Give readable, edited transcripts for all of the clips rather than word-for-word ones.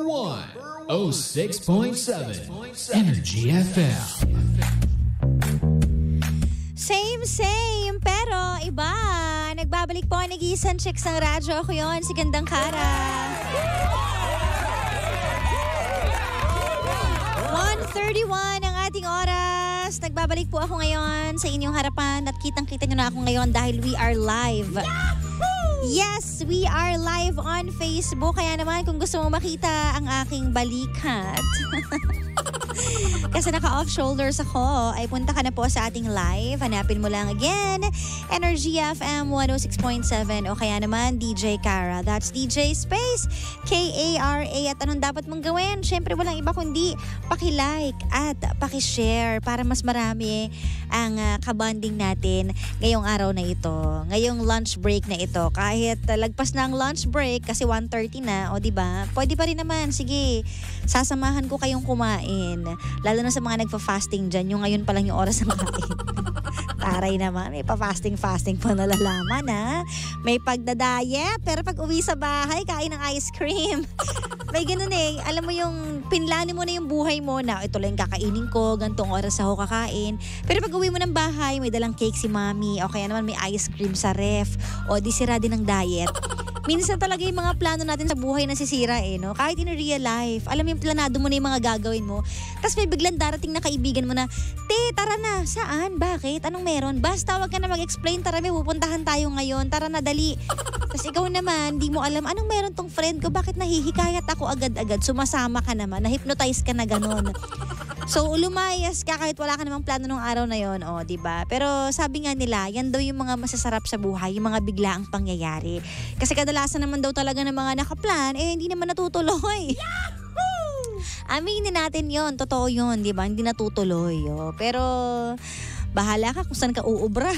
1, 06.7 Energy FM. Same, pero iba. Nagbabalik po ang nag-iisang chicks ng radyo. Ako yun, si Gandang Kara. 1:31 ang ating oras. Nagbabalik po ako ngayon sa inyong harapan at kitang-kita nyo na ako ngayon dahil we are live. Yes, we are live on Facebook. Kaya naman kung gusto mong makita ang aking balikat kasi naka-off shoulders ako, ay punta ka na po sa ating live. Hanapin mo lang again, Energy FM 106.7 o kaya naman DJ Kara. That's DJ space K-A-R-A. At anong dapat mong gawin? Siyempre walang iba kundi paki-like at paki-share para mas marami ang kabanding natin ngayong araw na ito. Ngayong lunch break na ito. Kahit lagpas na ang lunch break kasi 1:30 na, o diba? Pwede pa rin naman. Sige, sasamahan ko kayong kumain. Lalo na sa mga nagpa-fasting dyan, yung ngayon pa lang yung oras ng kain. Taray naman, may pa-fasting pa nalalaman ha. May pagdadayet, pero pag uwi sa bahay, kain ng ice cream. May ganun eh. Alam mo yung pinlano mo na yung buhay mo na ito lang kakainin ko, gantong oras ako kakain. Pero pag uwi mo ng bahay, may dalang cake si mami o kaya naman may ice cream sa ref o di sira din ng diet. Minsan talaga yung mga plano natin sa buhay nasisira eh, no? Kahit in real life. Alam mo yung planado mo na yung mga gagawin mo. Tapos may biglang darating na kaibigan mo na, te, tara na. Saan? Bakit? Anong meron? Basta wag ka na mag-explain. Tara, may pupuntahan tayo ngayon. Tara na, dali. Tapos ikaw naman, di mo alam, anong meron tong friend ko? Bakit nahihikayat ako agad-agad? Sumasama ka naman. Na-hypnotize ka na ganun. So, lumayas ka kahit wala ka namang plano nung araw na yon, o, diba? Pero sabi nga nila, yan daw yung mga masasarap sa buhay, yung mga biglaang pangyayari. Kasi kadalasan naman daw talaga ng mga nakaplan, hindi naman natutuloy. Yahoo! Aminin natin yon, totoo yun, diba? Hindi natutuloy. Pero, bahala ka kung saan ka uubra.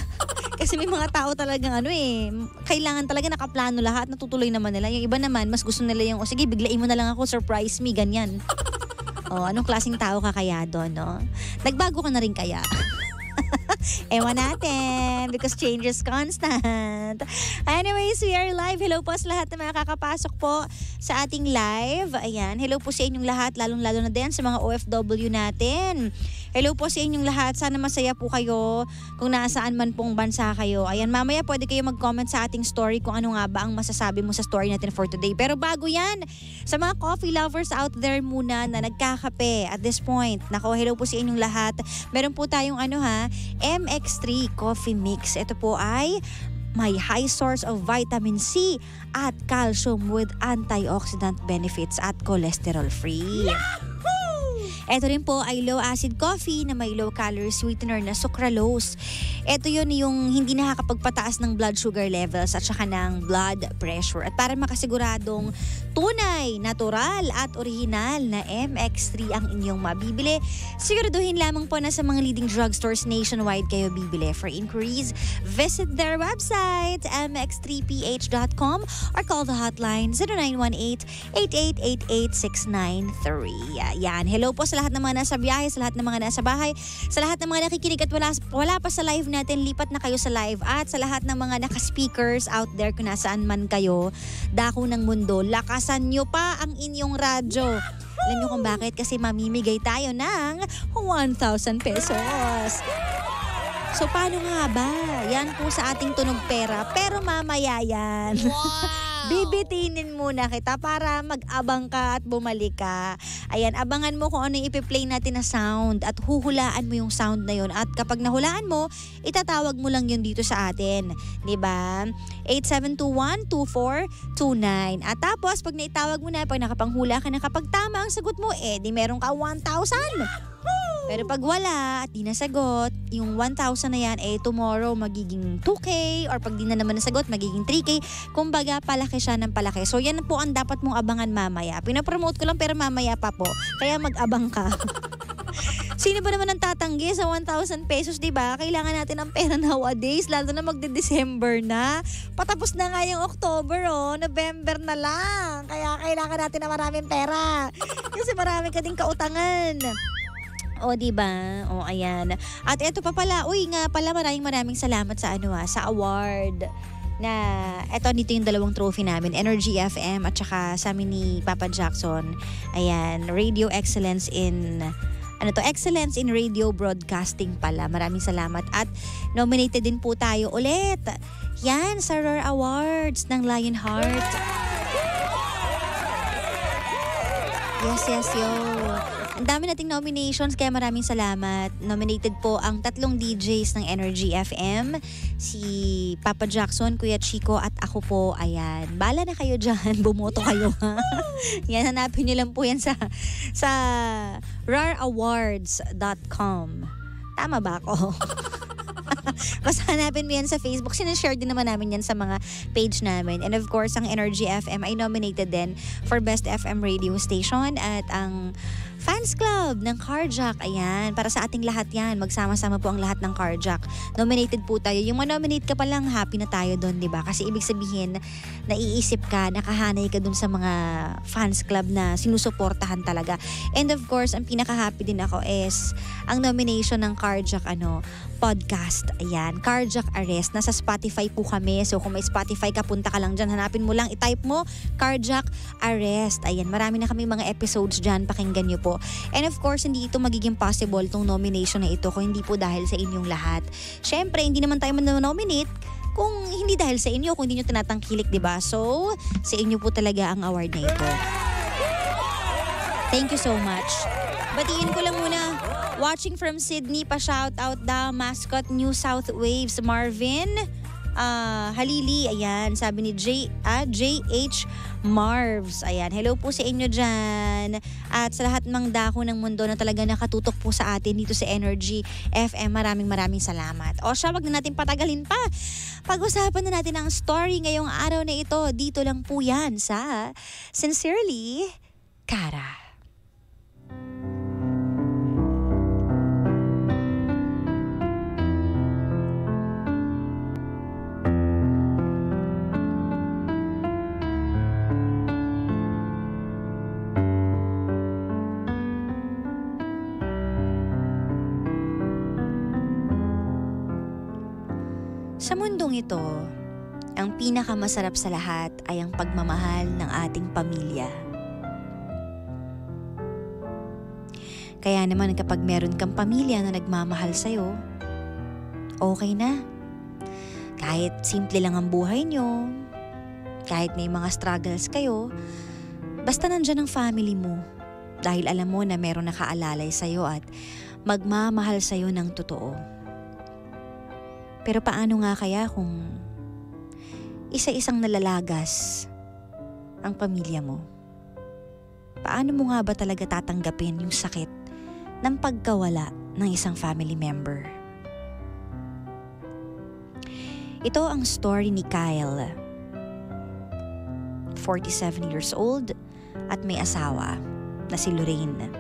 Kasi may mga tao talagang kailangan talaga nakaplano lahat, natutuloy naman nila. Yung iba naman, mas gusto nila yung, sige, biglain mo na lang ako, surprise me, ganyan. Anong klaseng tao ka kaya doon, no? Nagbago ka na rin kaya? Ewan natin because change is constant. Anyways, we are live. Hello po sa lahat na makakapasok po sa ating live. Ayan, hello po sa inyong lahat, lalong-lalo na din sa mga OFW natin. Hello po sa inyong lahat. Sana masaya po kayo kung nasaan man pong bansa kayo. Ayan, mamaya pwede kayo mag-comment sa ating story kung ano nga ba ang masasabi mo sa story natin for today. Pero bago yan, sa mga coffee lovers out there muna na nagkakape at this point, nako, hello po sa inyong lahat. Meron po tayong MX3 Coffee Mix. Ito po ay may high source of vitamin C at calcium with antioxidant benefits at cholesterol free. Ito rin po ay low acid coffee na may low calorie sweetener na sucralose. Ito yun yung hindi nakakapagpataas ng blood sugar levels at saka ng blood pressure. At para makasiguradong tunay, natural at original na MX3 ang inyong mabibili, siguraduhin lamang po na sa mga leading drugstores nationwide kayo bibili. For inquiries, visit their website mx3ph.com or call the hotline 0918-8888-693. Yan, hello po sa lahat ng mga nasa biyahe, sa lahat ng mga nasa bahay, sa lahat ng mga nakikinig at wala pa sa live natin, lipat na kayo sa live, at sa lahat ng mga naka-speakers out there kung nasaan man kayo, dako ng mundo, lakasan nyo pa ang inyong radyo. Alam nyo kung bakit? Kasi mamimigay tayo ng 1,000 pesos. So paano nga ba? Yan po sa ating tunog pera, pero mamaya yan. Wow! Bibitinin muna kita para mag-abang ka at bumalik ka. Ayan, abangan mo kung ano yung ipi-play natin na sound at huhulaan mo yung sound na yun. At kapag nahulaan mo, itatawag mo lang yun dito sa atin. Diba? 8721-2429. At tapos, pag naitawag mo na, pag nakapanghula ka na, kapag tama ang sagot mo, di meron ka 1,000. Pero pag wala at di nasagot, yung 1,000 na yan, tomorrow magiging 2K or pag di na naman nasagot, magiging 3K. Kumbaga, palaki siya ng palaki. So, yan po ang dapat mong abangan mamaya. Pinapromote ko lang pero mamaya pa po. Kaya mag-abang ka. Sino ba naman ang tatanggi sa 1,000 pesos, diba? Kailangan natin ng pera nowadays, lalo na magde-December na. Patapos na nga yung October, November na lang. Kaya kailangan natin ng maraming pera. Kasi marami ka ding kautangan. Diba? Ayan. At eto pa pala, nga pala, maraming salamat sa sa award. na eto dito yung dalawang trophy namin, Energy FM at saka sa amin ni Papa Jackson. Ayan, Radio Excellence in Excellence in Radio Broadcasting pala. Maraming salamat at nominated din po tayo ulit. Yan, sa Rare Awards ng Lionheart. Yes, yo. Ang dami nating nominations kaya maraming salamat. Nominated po ang 3 DJs ng Energy FM. Si Papa Jackson, Kuya Chico at ako po. Ayan. Bala na kayo dyan. Bumoto kayo ha. Yan, hanapin nyo lang po yan sa rareawards.com. Tama ba ako? Basta hanapin mo yan sa Facebook. Sinashare din naman namin yan sa mga page namin. And of course, ang Energy FM ay nominated din for Best FM Radio Station at ang Fans Club ng Carjack. Ayan, para sa ating lahat yan. Magsama-sama po ang lahat ng Carjack. Nominated po tayo. Yung ma-nominate ka pa lang, happy na tayo doon, di ba? Kasi ibig sabihin, naiisip ka, nakahanay ka doon sa mga fans club na sinusuportahan talaga. And of course, ang pinaka-happy din ako is ang nomination ng Carjack podcast. Ayan, Carjack Arrest. Nasa Spotify po kami. So kung may Spotify ka, punta ka lang dyan. Hanapin mo lang, i-type mo, Carjack Arrest. Ayan, marami na kami mga episodes dyan. Pakinggan nyo po. And of course, hindi ito magiging possible tong nomination na ito kung hindi po dahil sa inyong lahat. Syempre, hindi naman tayo man-nominate kung hindi dahil sa inyo, kung hindi nyo tinatangkilik, diba? So, sa inyo po talaga ang award na ito. Thank you so much. Batiin ko lang muna. Watching from Sydney, pa-shout out daw, mascot New South Waves, Marvin Halili, ayan, sabi ni JH Marvs, ayan, hello po sa inyo dyan at sa lahat ng dako ng mundo na talaga nakatutok po sa atin dito sa Energy FM, maraming salamat. O siya, wag na natin patagalin pa, pag-usapan na natin ang story ngayong araw na ito, dito lang po yan sa Sincerely Kara. Sa mundong ito, ang pinakamasarap sa lahat ay ang pagmamahal ng ating pamilya. Kaya naman kapag meron kang pamilya na nagmamahal sa'yo, okay na. Kahit simple lang ang buhay nyo, kahit may mga struggles kayo, basta nandyan ang family mo dahil alam mo na meron nakaalalay sa'yo at magmamahal sa'yo ng totoo. Pero paano nga kaya kung isa-isang nalalagas ang pamilya mo? Paano mo nga ba talaga tatanggapin yung sakit ng pagkawala ng isang family member? Ito ang story ni Kyle, 47 years old at may asawa na si Lorraine.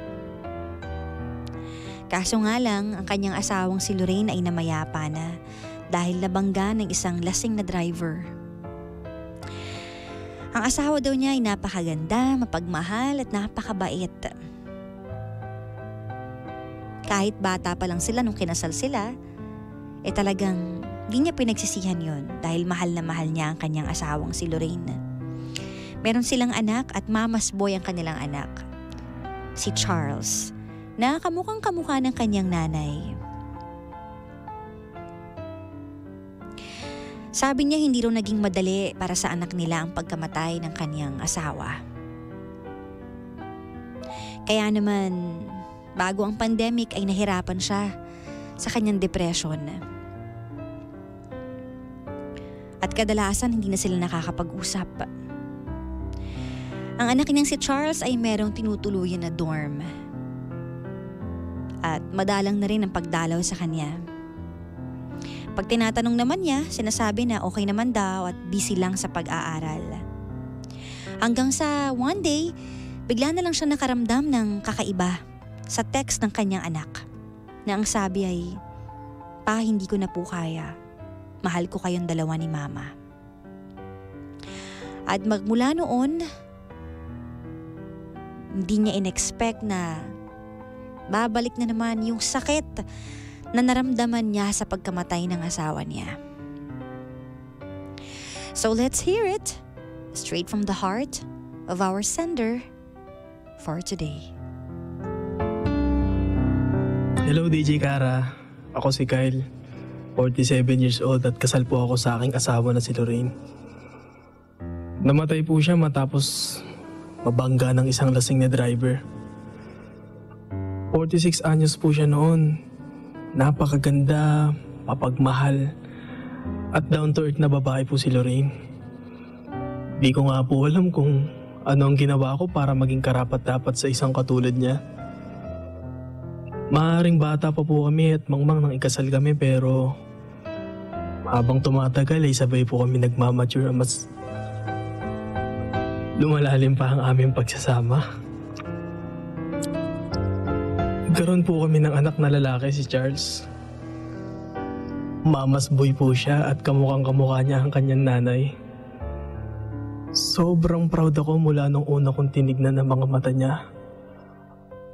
Kaso nga lang, ang kanyang asawang si Lorraine ay namayapa na dahil nabangga ng isang lasing na driver. Ang asawa daw niya ay napakaganda, mapagmahal at napakabait. Kahit bata pa lang sila nung kinasal sila, talagang di niya pinagsisihan yon dahil mahal na mahal niya ang kanyang asawang si Lorraine. Meron silang anak at mama's boy ang kanilang anak, si Charles, na kamukhang kamukha ng kanyang nanay. Sabi niya hindi raw naging madali para sa anak nila ang pagkamatay ng kanyang asawa. Kaya naman, bago ang pandemic ay nahirapan siya sa kanyang depression. At kadalasan hindi na sila nakakapag-usap. Ang anak niyang si Charles ay merong tinutuluyan na dorm. At madalang na rin ang pagdalaw sa kanya. Pag tinatanong naman niya, sinasabi na okay naman daw at busy lang sa pag-aaral. Hanggang sa one day, bigla na lang siya nakaramdam ng kakaiba sa text ng kanyang anak. Na ang sabi ay, "Pa, hindi ko na po kaya. Mahal ko kayong dalawa ni Mama." At magmula noon, hindi niya in-expect na babalik na naman yung sakit na naramdaman niya sa pagkamatay ng asawa niya. So let's hear it straight from the heart of our sender for today. Hello DJ Kara, ako si Kyle, 47 years old at kasal po ako sa aking asawa na si Lorraine. Namatay po siya matapos mabangga ng isang lasing na driver. 46 anyos po siya noon. Napakaganda, mapagmahal, at down to earth na babae po si Lorraine. Di ko nga po alam kung ano ang ginawa ko para maging karapat-dapat sa isang katulad niya. Maaaring bata pa po kami at mangmang nang ikasal kami, pero habang tumatagal ay sabay po kami nagmamature at mas lumalalim pa ang aming pagsasama. Nagkaroon po kami ng anak na lalaki, si Charles. Mama's boy po siya at kamukhang-kamukha niya ang kanyang nanay. Sobrang proud ako mula nung una kong tinignan ang mga mata niya.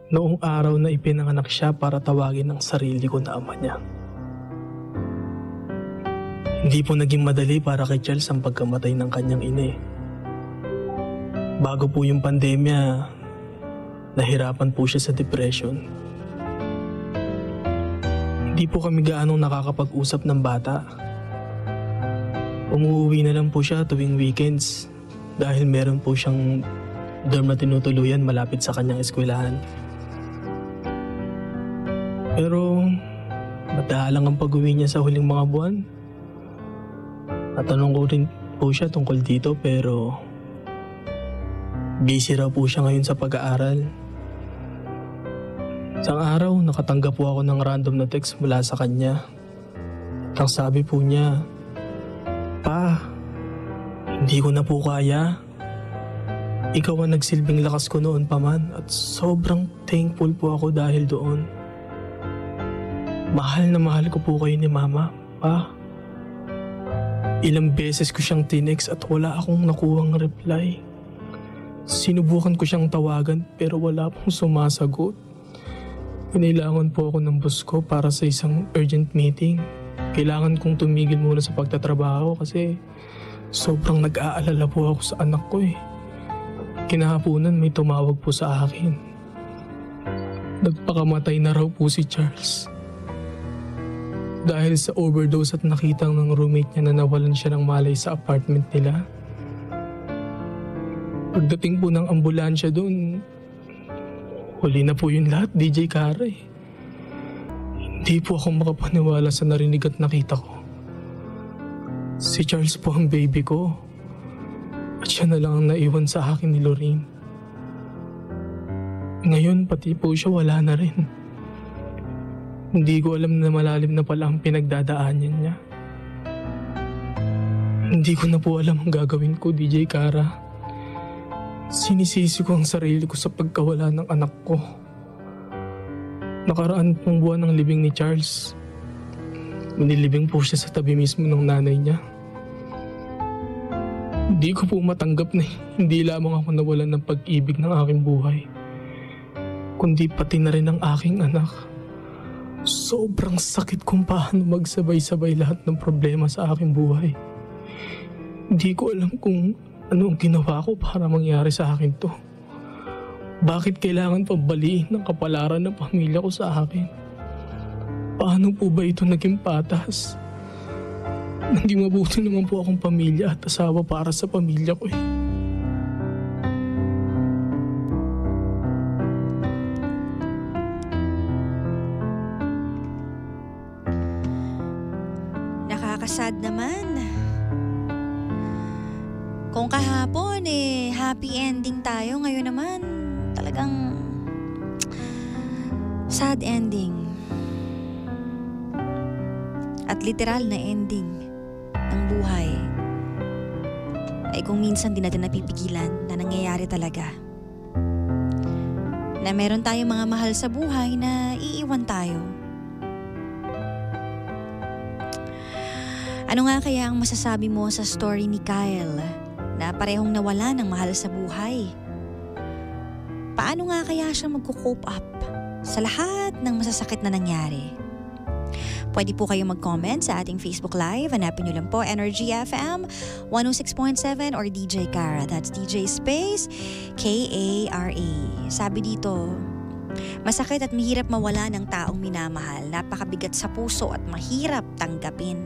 Noong araw na ipinanganak siya para tawagin ang sarili ko na ama niya. Hindi po naging madali para kay Charles ang pagkamatay ng kanyang ina. Bago po yung pandemya, nahirapan po siya sa depression. Hindi po kami gaanong nakakapag-usap ng bata. Umuwi na lang po siya tuwing weekends dahil meron po siyang dorm na tinutuluyan malapit sa kanyang eskwelahan. Pero madalang ang pag-uwi niya sa huling mga buwan. Natanong ko rin po siya tungkol dito, pero busy raw po siya ngayon sa pag-aaral. Isang araw, nakatanggap po ako ng random na text mula sa kanya. At ang sabi po niya, "Pa, hindi ko na po kaya. Ikaw ang nagsilbing lakas ko noon pa man at sobrang thankful po ako dahil doon. Mahal na mahal ko po kayo ni Mama, Pa. Ilang beses ko siyang tinext at wala akong nakuhang reply. Sinubukan ko siyang tawagan pero wala pong sumasagot. Kailangan po ako ng boss ko para sa isang urgent meeting. Kailangan kong tumigil muna sa pagtatrabaho kasi sobrang nag-aalala po ako sa anak ko eh. Kinahaponan may tumawag po sa akin. Nagpakamatay na raw po si Charles. Dahil sa overdose at nakitang ng roommate niya na nawalan siya ng malay sa apartment nila. Pagdating po ng ambulansya doon, huli na po yung lahat, DJ Kara eh. Hindi po ako makapaniwala sa narinig at nakita ko. Si Charles po ang baby ko. At siya na lang ang naiwan sa akin ni Lorraine. Ngayon pati po siya wala na rin. Hindi ko alam na malalim na pala ang pinagdadaanan niya. Hindi ko na po alam ang gagawin ko, DJ Kara. Sinisisi ko ang sarili ko sa pagkawala ng anak ko. Nakaraan pong buwan ng libing ni Charles. Nilibing po siya sa tabi mismo ng nanay niya. Hindi ko po matanggap na hindi lamang ako nawalan ng pag-ibig ng aking buhay, kundi pati na rin ang aking anak. Sobrang sakit kung paano magsabay-sabay lahat ng problema sa aking buhay. Hindi ko alam kung ano ang ginawa ko para mangyari sa akin to. Bakit kailangan pabaliin ng kapalaran ng pamilya ko sa akin? Paano po ba ito naging patas? Naging mabuti naman po akong pamilya at asawa para sa pamilya ko eh. Nakakasad naman. Kung kahapon happy ending tayo, ngayon naman talagang sad ending. At literal na ending ng buhay ay kung minsan di natin napipigilan na nangyayari talaga. Na meron tayong mga mahal sa buhay na iiwan tayo. Ano nga kaya ang masasabi mo sa story ni Kyle na parehong nawala ng mahal sa buhay? Paano nga kaya siya magko-cope up sa lahat ng masasakit na nangyari? Pwede po kayo mag-comment sa ating Facebook Live. Hanapin nyo lang po Energy FM 106.7 or DJ Kara. That's DJ Space K-A-R-A. Sabi dito, masakit at mahirap mawala ng taong minamahal. Napakabigat sa puso at mahirap tanggapin.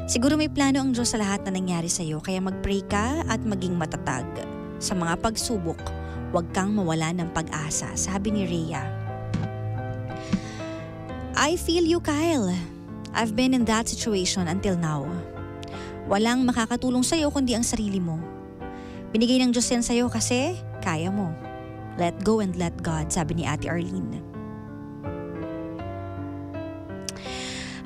Siguro may plano ang Diyos sa lahat na nangyari sa iyo, kaya mag-pray ka at maging matatag. Sa mga pagsubok, huwag kang mawala ng pag-asa, sabi ni Rhea. I feel you, Kyle. I've been in that situation until now. Walang makakatulong sa iyo kundi ang sarili mo. Binigay ng Diyos yan sa iyo kasi kaya mo. Let go and let God, sabi ni Ate Arlene.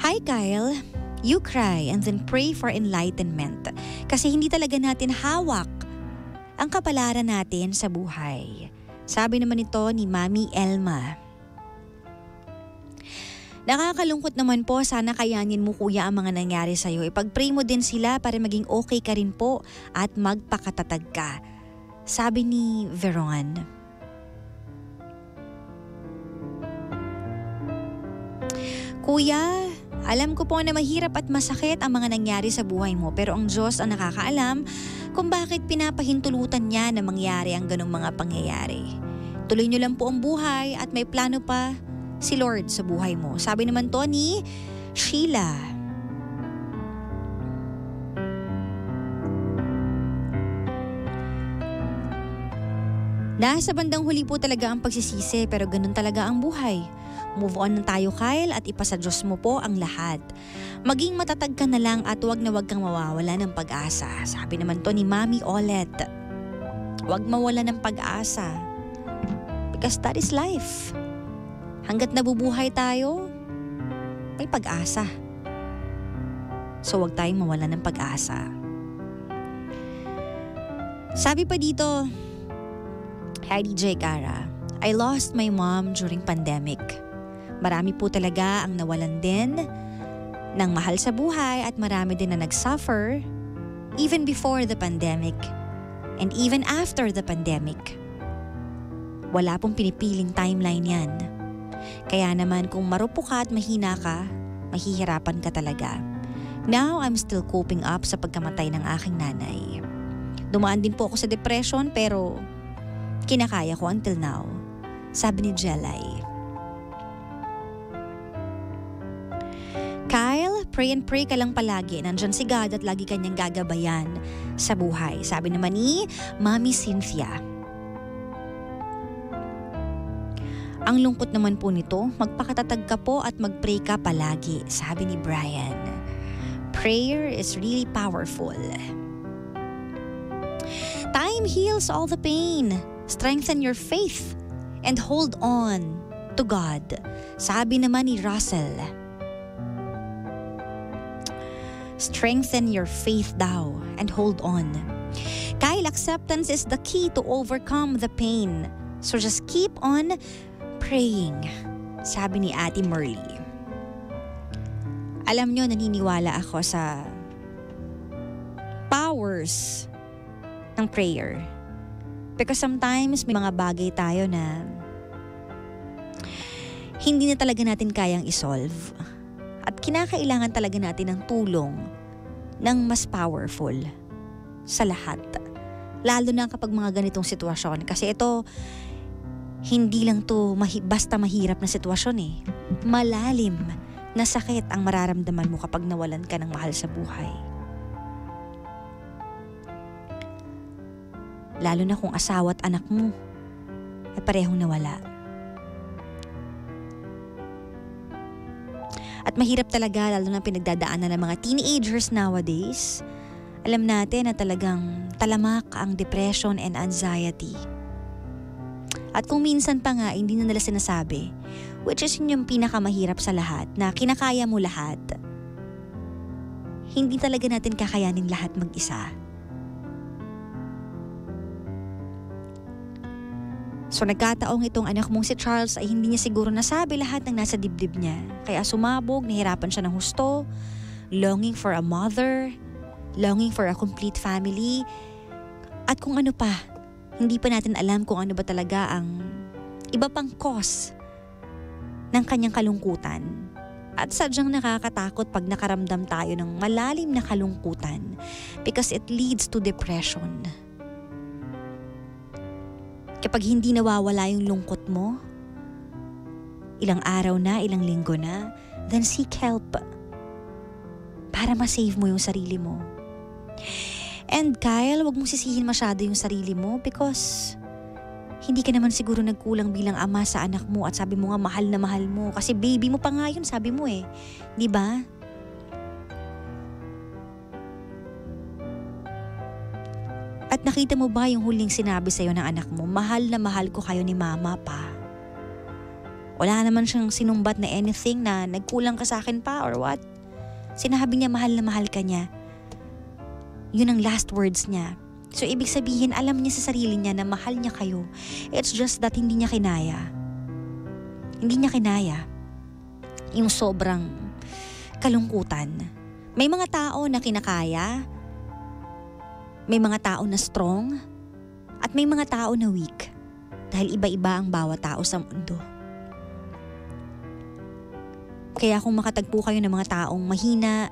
Hi, Kyle. You cry and then pray for enlightenment kasi hindi talaga natin hawak ang kapalaran natin sa buhay. Sabi naman ito ni Mami Elma. Nakakalungkot naman po, sana kayanin mo kuya ang mga nangyari sa'yo. Ipag-pray mo din sila para maging okay ka rin po at magpakatatag ka. Sabi ni Veron. Kuya, alam ko po na mahirap at masakit ang mga nangyari sa buhay mo, pero ang Diyos ang nakakaalam kung bakit pinapahintulutan niya na mangyari ang ganong mga pangyayari. Tuloy niyo lang po ang buhay at may plano pa si Lord sa buhay mo. Sabi naman to ni Sheila. Nasa bandang huli po talaga ang pagsisisi, pero ganun talaga ang buhay. Move on na tayo, Kyle, at ipasa Diyos mo po ang lahat. Maging matatag ka na lang at huwag kang mawawala ng pag-asa. Sabi naman to ni Mami Olet. Huwag mawala ng pag-asa. Because that is life. Hanggat nabubuhay tayo, may pag-asa. So huwag tayong mawala ng pag-asa. Sabi pa dito, Hi DJ Kara, I lost my mom during pandemic. Marami po talaga ang nawalan din ng mahal sa buhay at marami din na nag-suffer even before the pandemic and even after the pandemic. Wala pong pinipiling timeline yan. Kaya naman kung marupok ka at mahina ka, mahihirapan ka talaga. Now, I'm still coping up sa pagkamatay ng aking nanay. Dumaan din po ako sa depression pero kinakaya ko until now. Sabi ni Jelay. Kyle, pray and pray ka lang palagi. Nandyan si God at lagi kanyang gagabayan sa buhay. Sabi naman ni Mami Cynthia. Ang lungkot naman po nito, magpakatatag ka po at mag-pray ka palagi. Sabi ni Brian. Prayer is really powerful. Time heals all the pain. Strengthen your faith and hold on to God. Sabi naman ni Russell. Strengthen your faith daw and hold on. Kyle, acceptance is the key to overcome the pain. So just keep on praying. Sabi ni Ate Merly. Alam nyo, naniniwala ako sa powers ng prayer. Because sometimes may mga bagay tayo na hindi na talaga natin kayang isolve. At kinakailangan talaga natin ng tulong ng mas powerful sa lahat. Lalo na kapag mga ganitong sitwasyon. Kasi ito, hindi lang to basta mahirap na sitwasyon eh. Malalim na sakit ang mararamdaman mo kapag nawalan ka ng mahal sa buhay. Lalo na kung asawa at anak mo ay parehong nawala. At mahirap talaga, lalo na pinagdadaanan ng mga teenagers nowadays. Alam natin na talagang talamak ang depression and anxiety. At kung minsan pa nga, hindi na nila sinasabi, which is yung pinakamahirap sa lahat, na kinakaya mo lahat. Hindi talaga natin kakayanin lahat mag-isa. So nagkataong itong anak mong si Charles ay hindi niya siguro nasabi lahat ng nasa dibdib niya. Kaya sumabog, nahirapan siya ng husto, longing for a mother, longing for a complete family, at kung ano pa. Hindi pa natin alam kung ano ba talaga ang iba pang cause ng kanyang kalungkutan. At sadyang nakakatakot pag nakaramdam tayo ng malalim na kalungkutan because it leads to depression. Kapag hindi nawawala yung lungkot mo, ilang araw na, ilang linggo na, then seek help para ma-save mo yung sarili mo. And Kyle, wag mong sisihin masyado yung sarili mo because hindi ka naman siguro nagkulang bilang ama sa anak mo at sabi mo nga mahal na mahal mo. Kasi baby mo pa nga yun, sabi mo eh. Di ba? At nakita mo ba yung huling sinabi sa'yo ng anak mo, mahal na mahal ko kayo ni mama pa. Wala naman siyang sinumbat na anything na nagkulang ka sa akin pa or what. Sinabi niya mahal na mahal ka niya. Yun ang last words niya. So ibig sabihin, alam niya sa sarili niya na mahal niya kayo. It's just that hindi niya kinaya. Hindi niya kinaya yung sobrang kalungkutan. May mga tao na kinakaya, may mga tao na strong, at may mga tao na weak. Dahil iba-iba ang bawat tao sa mundo. Kaya kung makatagpo kayo ng mga taong mahina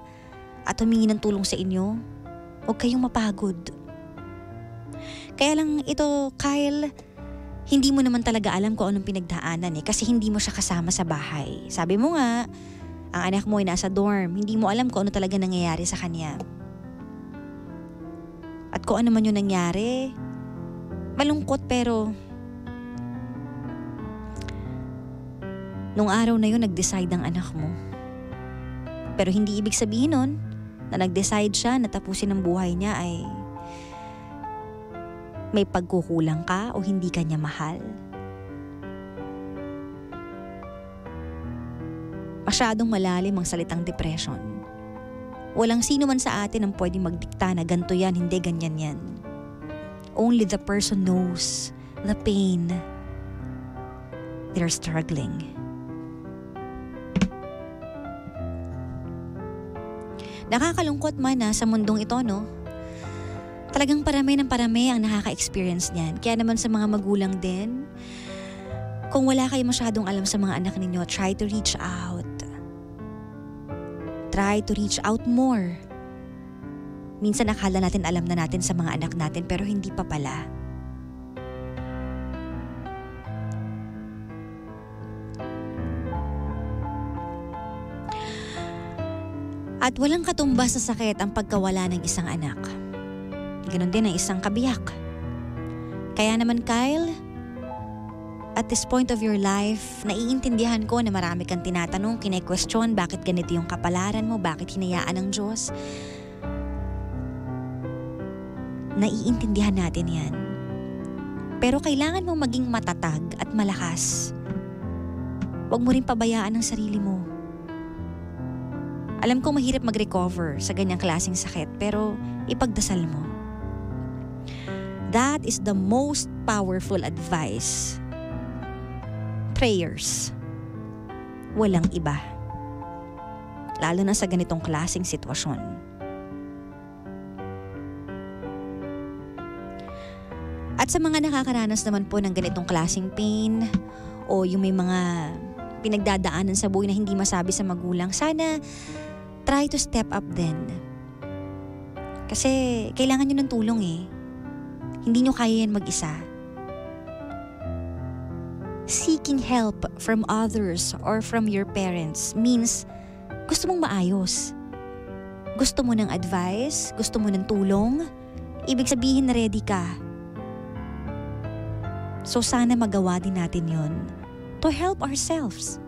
at humingi ng tulong sa inyo, huwag kayong mapagod. Kaya lang ito, Kyle, hindi mo naman talaga alam kung anong pinagdaanan kasi hindi mo siya kasama sa bahay. Sabi mo nga, ang anak mo ay nasa dorm, hindi mo alam kung ano talaga nangyayari sa kanya. At kung ano man yung nangyari, malungkot pero nung araw na yun nag-decide ang anak mo. Pero hindi ibig sabihin nun na nag-decide siya na tapusin ang buhay niya ay may pagkukulang ka o hindi ka niya mahal. Masyadong malalim ang salitang depression. Walang sino man sa atin ang pwedeng magdikta na ganito yan, hindi ganyan yan. Only the person knows the pain they're struggling. Nakakalungkot man na sa mundong ito, no? Talagang parami ng parami ang nakaka-experience niyan. Kaya naman sa mga magulang din, kung wala kayo masyadong alam sa mga anak ninyo, try to reach out. Try to reach out more. Minsan akala natin alam na natin sa mga anak natin pero hindi pa pala. At walang katumbas sa sakit ang pagkawala ng isang anak. Ganon din ang isang kabiyak. Kaya naman Kyle, at this point of your life, naiintindihan ko na marami kang tinatanong, kine-question bakit ganito yung kapalaran mo, bakit hinayaan ng Diyos. Naiintindihan natin yan. Pero kailangan mong maging matatag at malakas. Huwag mo rin pabayaan ang sarili mo. Alam ko mahirap mag-recover sa ganyang klaseng sakit, pero ipagdasal mo. That is the most powerful advice. Prayers. Walang iba. Lalo na sa ganitong klaseng sitwasyon. At sa mga nakakaranas naman po ng ganitong klaseng pain o yung may mga pinagdadaanan sa buhay na hindi masabi sa magulang, sana try to step up din. Kasi kailangan nyo ng tulong eh. Hindi nyo kaya yan mag-isa. Seeking help from others or from your parents means gusto mong maayos. Gusto mo ng advice, gusto mo ng tulong, ibig sabihin na ready ka. So sana magawa din natin yon to help ourselves.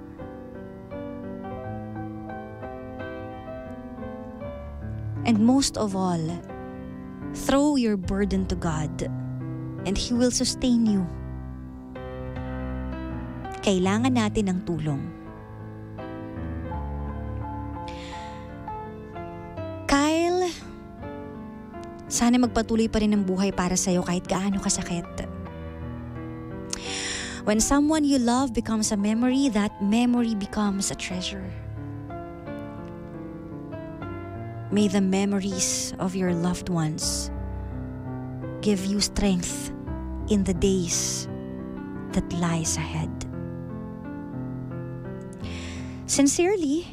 And most of all, throw your burden to God and He will sustain you. Kailangan natin ng tulong. Kyle, sana magpatuloy pa rin ang buhay para sa'yo kahit gaano kasakit. When someone you love becomes a memory, that memory becomes a treasure. May the memories of your loved ones give you strength in the days that lies ahead. Sincerely,